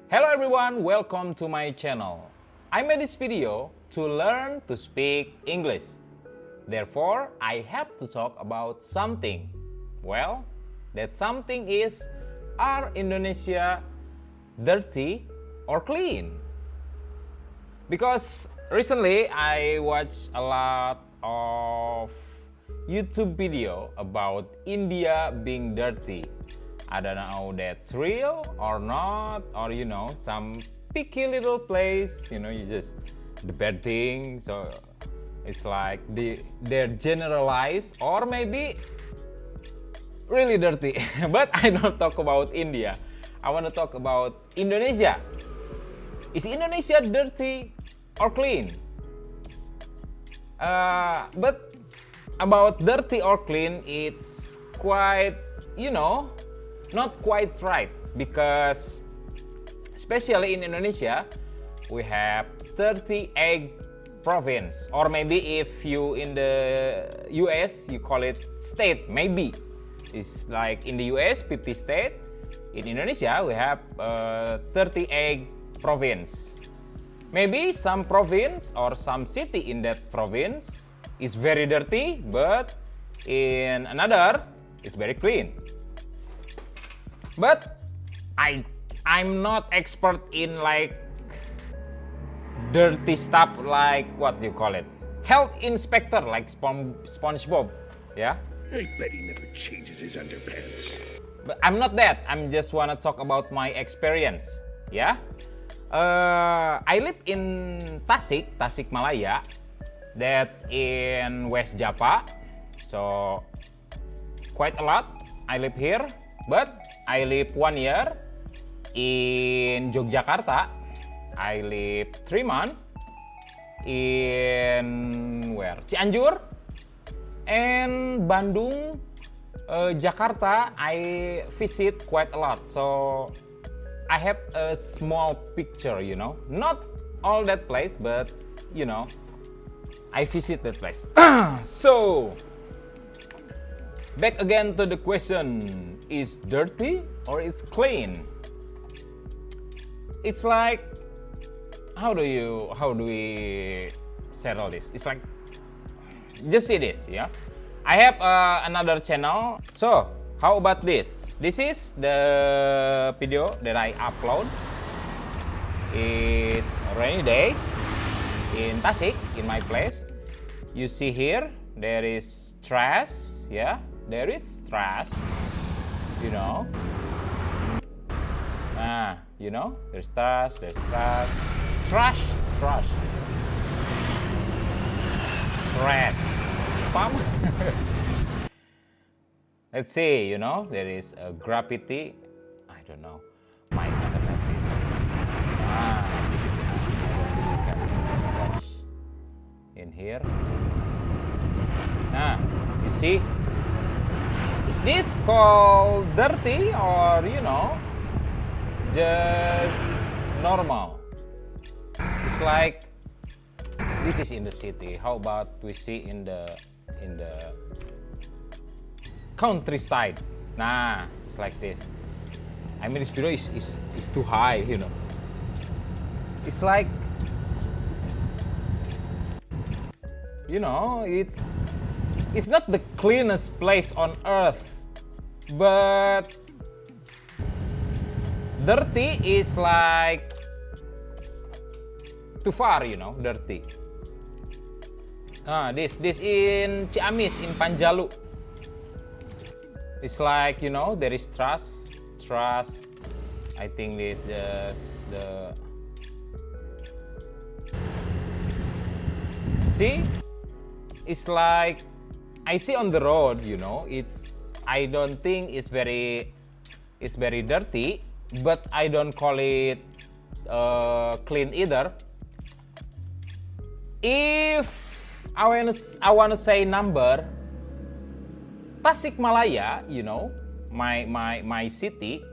Hello everyone, welcome to my channel. I made this video to learn to speak English. Therefore, I have to talk about something. Well, that something is, are Indonesia dirty or clean? Because recently I watched a lot of YouTube video about India being dirty. I don't know that's real or not, or some picky little place, you just the bad thing. So it's like they're generalized or maybe really dirty. But I don't talk about India. I want to talk about Indonesia. Is Indonesia dirty or clean? But about dirty or clean, it's quite, not quite right, because especially in Indonesia we have 38 province, or maybe if you in the US you call it state, maybe it's like in the US 50 state. In Indonesia we have 38 province. Maybe some province or some city in that province is very dirty, but in another it's very clean. But I'm not expert in like dirty stuff, like what do you call it? Health inspector, like SpongeBob, yeah? I bet he never changes his underpants. But I'm not that. I'm just wanna talk about my experience, yeah? I live in Tasik Malaya. That's in West Java. So quite a lot. I live here, but I live 1 year in Yogyakarta. I live 3 months in where? Cianjur and Bandung, Jakarta. I visit quite a lot. So I have a small picture, not all that place, but I visit that place. So back again to the question, is dirty or is clean? It's like, how do we settle this? It's like, just see this, yeah. I have another channel. So how about this? This is the video that I upload. It's a rainy day in Tasik, in my place. You see here, there is trash, yeah. There is trash, there's trash, spam. Let's see, there is a graffiti. I don't know, my internet is, I don't think you can watch in here. You see, is this called dirty or just normal? It's like, this is in the city. How about we see in the countryside? Nah, it's like this. I mean, this video is too high, It's like, it's not the cleanest place on earth, but dirty is like too far, dirty. This in Ciamis, in Panjalu. It's like, there is trash. I think this just the, see, it's like, I see on the road, I don't think it's very dirty, but I don't call it clean either. If I want to say number, Tasikmalaya, my city,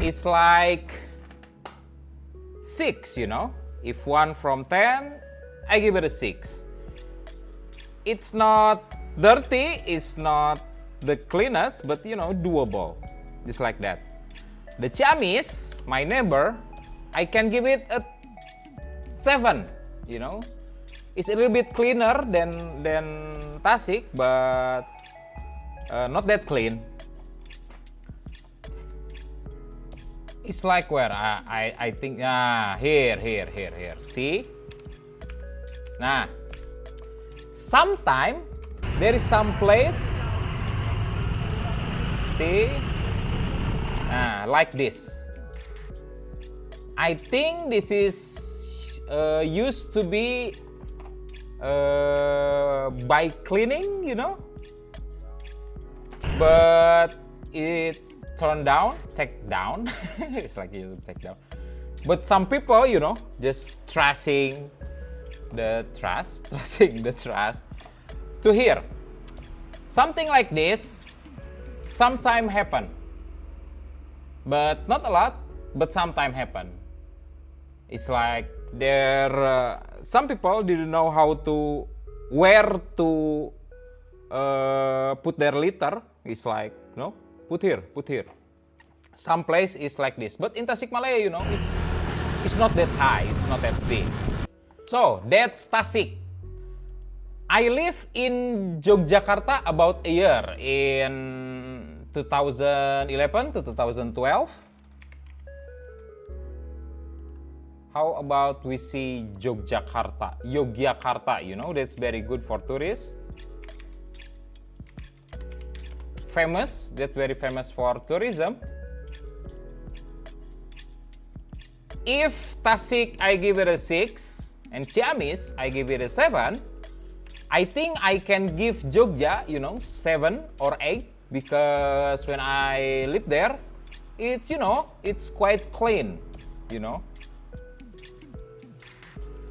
is like 6, If 1 from 10, I give it a 6. It's not dirty, it's not the cleanest, but doable, just like that. The Ciamis, my neighbor, I can give it a 7. You know, it's a little bit cleaner than Tasik, but not that clean. It's like where I think here. See? Nah, sometime there is some place. See? Like this. I think this is used to be by cleaning, you know, but it take down. It's like you take down. But some people, you know, just trashing the trash to here. Something like this sometime happen, but not a lot, but sometime happen. It's like some people didn't know where to put their litter. It's like, no, put here. Some place is like this, but in Tasikmalaya, you know, it's not that high, it's not that big. So that's Tasik. I live in Yogyakarta about a year, in 2011 to 2012. How about we see Yogyakarta, you know, that's very good for tourists. That's very famous for tourism. If Tasik, I give it a 6, and Ciamis, I give it a 7, I think I can give Jogja, you know, 7 or 8, because when I live there, it's, you know, it's quite clean, you know.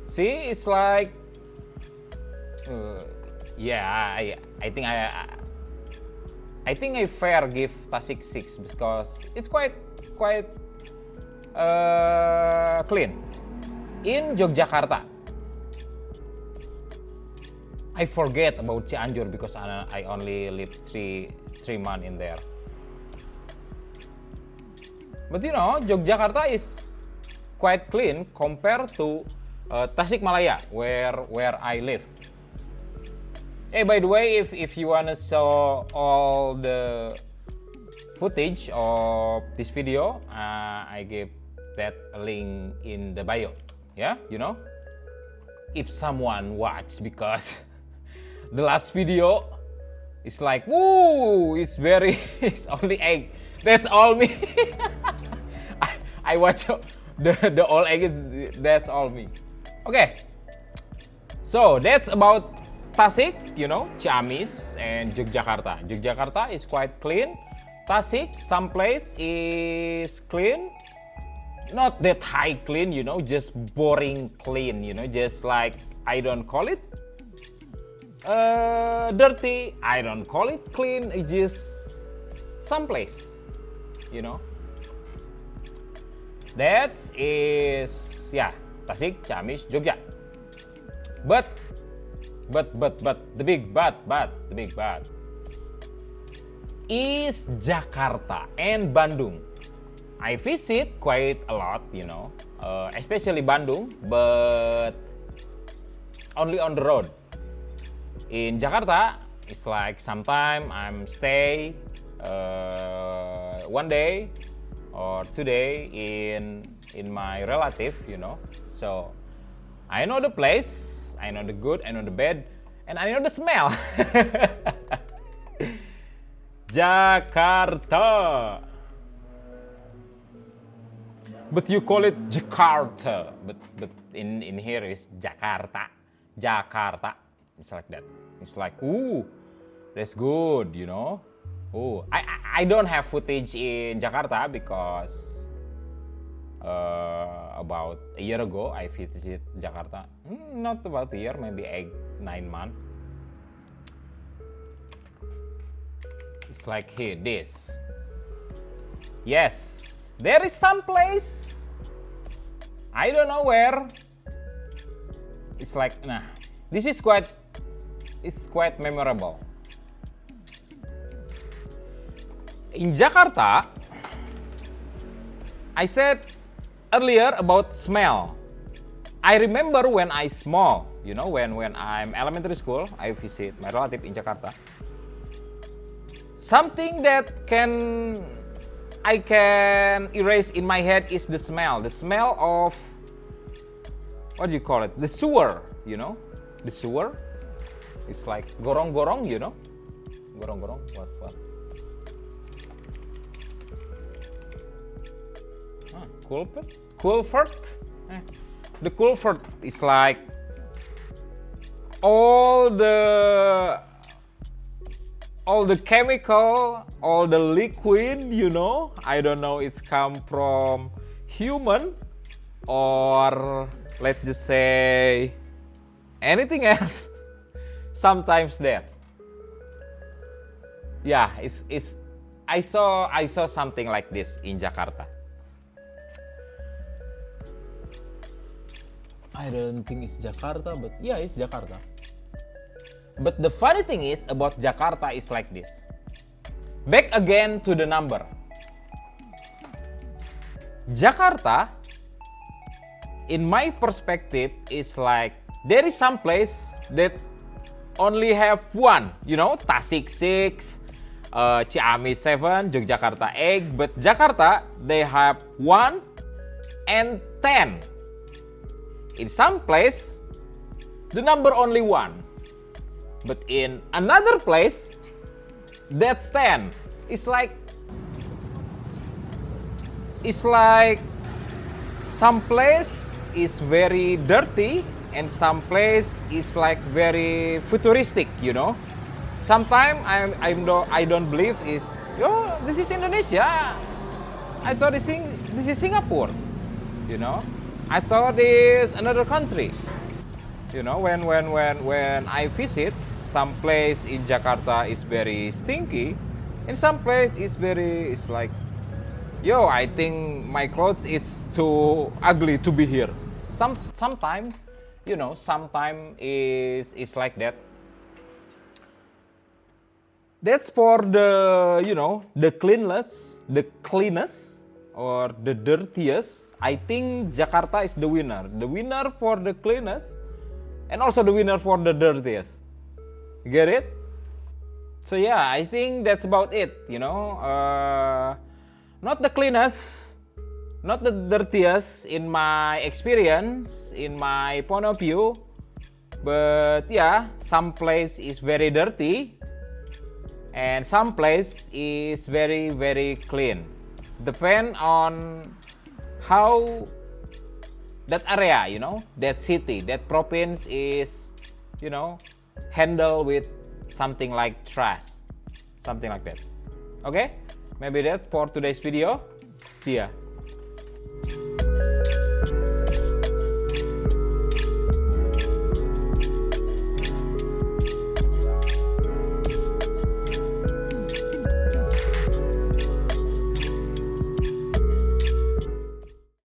See, it's like, yeah, I think I fair give Tasik 6 because it's quite clean. In Yogyakarta, I forget about Cianjur because I only lived three months in there. But you know, Yogyakarta is quite clean compared to Tasikmalaya, where I live. Hey, by the way, if you wanna saw all the footage of this video, I give that link in the bio. Yeah, you know, if someone watch, because the last video is like, woo, it's only 8. That's all me. I watch the all 8. That's all me. Okay, so that's about Tasik, you know, Ciamis and Yogyakarta. Yogyakarta is quite clean. Tasik, some place is clean. Not that high clean, you know, just boring clean, you know, just like, I don't call it dirty, I don't call it clean, it's just some place, you know. That is, yeah, Tasik, Ciamis, Jogja. But the big but is Jakarta and Bandung. I visit quite a lot, you know, especially Bandung, but only on the road. In Jakarta, it's like sometime I'm stay 1 day or 2 day in my relative, you know. So I know the place, I know the good, I know the bad, and I know the smell. Jakarta. But you call it Jakarta, but in here is Jakarta. It's like that. It's like, ooh, that's good, you know. Oh, I don't have footage in Jakarta because about a year ago I visited Jakarta. Not about a year, maybe 8-9 months. It's like here, this. Yes. There is some place, I don't know where. It's like, nah, this is quite memorable. In Jakarta, I said earlier about smell. I remember when I small, you know, when I'm elementary school, I visit my relative in Jakarta. Something that I can erase in my head is the smell of, what do you call it? The sewer, you know, the sewer. It's like gorong-gorong, you know, gorong-gorong. What? Culvert. The culvert is like all the chemical, all the liquid, you know. I don't know it's come from human or let's just say anything else. Sometimes that. Yeah, I saw something like this in Jakarta. I don't think it's Jakarta, but yeah, it's Jakarta. But the funny thing is about Jakarta is like this. Back again to the number. Jakarta, in my perspective, is like there is some place that only have one, you know, Tasik 6, Ciamis 7, Yogyakarta 8, but Jakarta, they have 1 and 10. In some place, the number only 1. But in another place, that's 10. It's like some place is very dirty and some place is like very futuristic, you know. Sometimes I don't believe is, yo, this is Indonesia. I thought this is Singapore, you know. I thought it's another country. You know, when I visit, some place in Jakarta is very stinky, and some place is like, yo, I think my clothes is too ugly to be here. Sometime, you know, sometime is like that. That's for the, you know, the cleanest or the dirtiest. I think Jakarta is the winner. The winner for the cleanest and also the winner for the dirtiest. Get it? So yeah, I think that's about it, you know. Not the cleanest, not the dirtiest in my experience, in my point of view. But yeah, some place is very dirty and some place is very, very clean. Depend on how that area, you know, that city, that province is, you know, handled with something like trash, something like that. Okay, maybe that's for today's video. See ya.